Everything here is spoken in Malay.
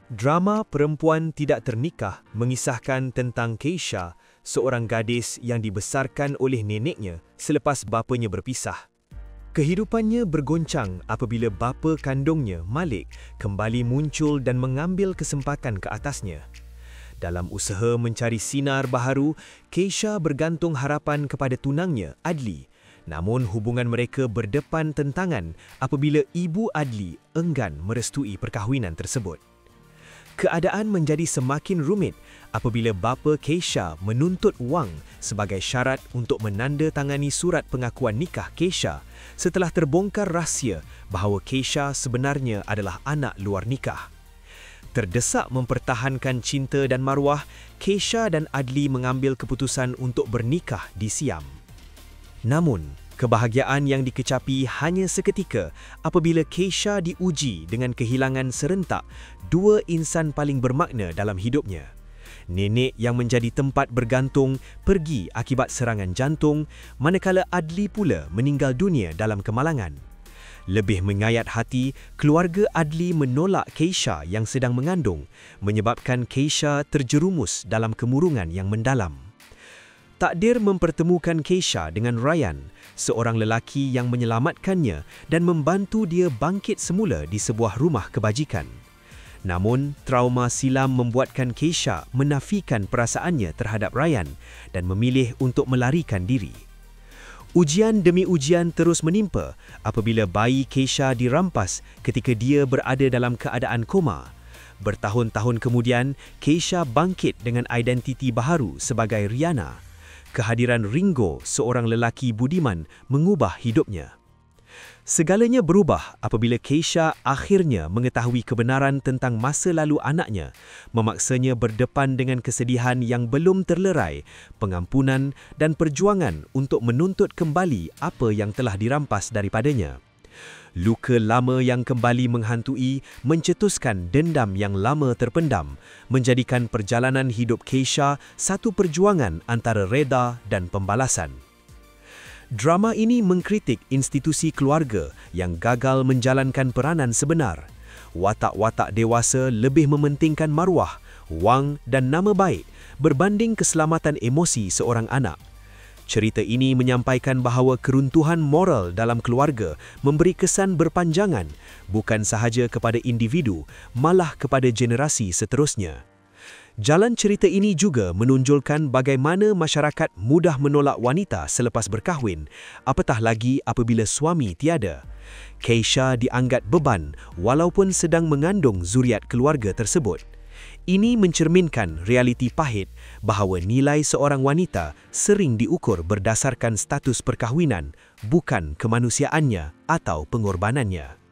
Drama Perempuan Tidak Ternikah mengisahkan tentang Keisha, seorang gadis yang dibesarkan oleh neneknya selepas bapanya berpisah. Kehidupannya bergoncang apabila bapa kandungnya, Malik, kembali muncul dan mengambil kesempatan ke atasnya. Dalam usaha mencari sinar baharu, Keisha bergantung harapan kepada tunangnya, Adli. Namun hubungan mereka berdepan tentangan apabila ibu Adli enggan merestui perkahwinan tersebut. Keadaan menjadi semakin rumit apabila bapa Keisha menuntut wang sebagai syarat untuk menandatangani surat pengakuan nikah Keisha setelah terbongkar rahsia bahawa Keisha sebenarnya adalah anak luar nikah. Terdesak mempertahankan cinta dan maruah, Keisha dan Adli mengambil keputusan untuk bernikah di Siam. Namun, kebahagiaan yang dikecapi hanya seketika apabila Keisha diuji dengan kehilangan serentak dua insan paling bermakna dalam hidupnya. Nenek yang menjadi tempat bergantung pergi akibat serangan jantung, manakala Adli pula meninggal dunia dalam kemalangan. Lebih mengayat hati, keluarga Adli menolak Keisha yang sedang mengandung, menyebabkan Keisha terjerumus dalam kemurungan yang mendalam. Takdir mempertemukan Keisha dengan Ryan, seorang lelaki yang menyelamatkannya dan membantu dia bangkit semula di sebuah rumah kebajikan. Namun, trauma silam membuatkan Keisha menafikan perasaannya terhadap Ryan dan memilih untuk melarikan diri. Ujian demi ujian terus menimpa apabila bayi Keisha dirampas ketika dia berada dalam keadaan koma. Bertahun-tahun kemudian, Keisha bangkit dengan identiti baharu sebagai Rihanna. Kehadiran Ringo, seorang lelaki budiman, mengubah hidupnya. Segalanya berubah apabila Keisha akhirnya mengetahui kebenaran tentang masa lalu anaknya, memaksanya berdepan dengan kesedihan yang belum terlerai, pengampunan dan perjuangan untuk menuntut kembali apa yang telah dirampas daripadanya. Luka lama yang kembali menghantui mencetuskan dendam yang lama terpendam, menjadikan perjalanan hidup Keisha satu perjuangan antara reda dan pembalasan. Drama ini mengkritik institusi keluarga yang gagal menjalankan peranan sebenar. Watak-watak dewasa lebih mementingkan maruah, wang dan nama baik berbanding keselamatan emosi seorang anak. Cerita ini menyampaikan bahawa keruntuhan moral dalam keluarga memberi kesan berpanjangan bukan sahaja kepada individu, malah kepada generasi seterusnya. Jalan cerita ini juga menonjolkan bagaimana masyarakat mudah menolak wanita selepas berkahwin, apatah lagi apabila suami tiada. Keisha dianggap beban walaupun sedang mengandung zuriat keluarga tersebut. Ini mencerminkan realiti pahit bahawa nilai seorang wanita sering diukur berdasarkan status perkahwinan, bukan kemanusiaannya atau pengorbanannya.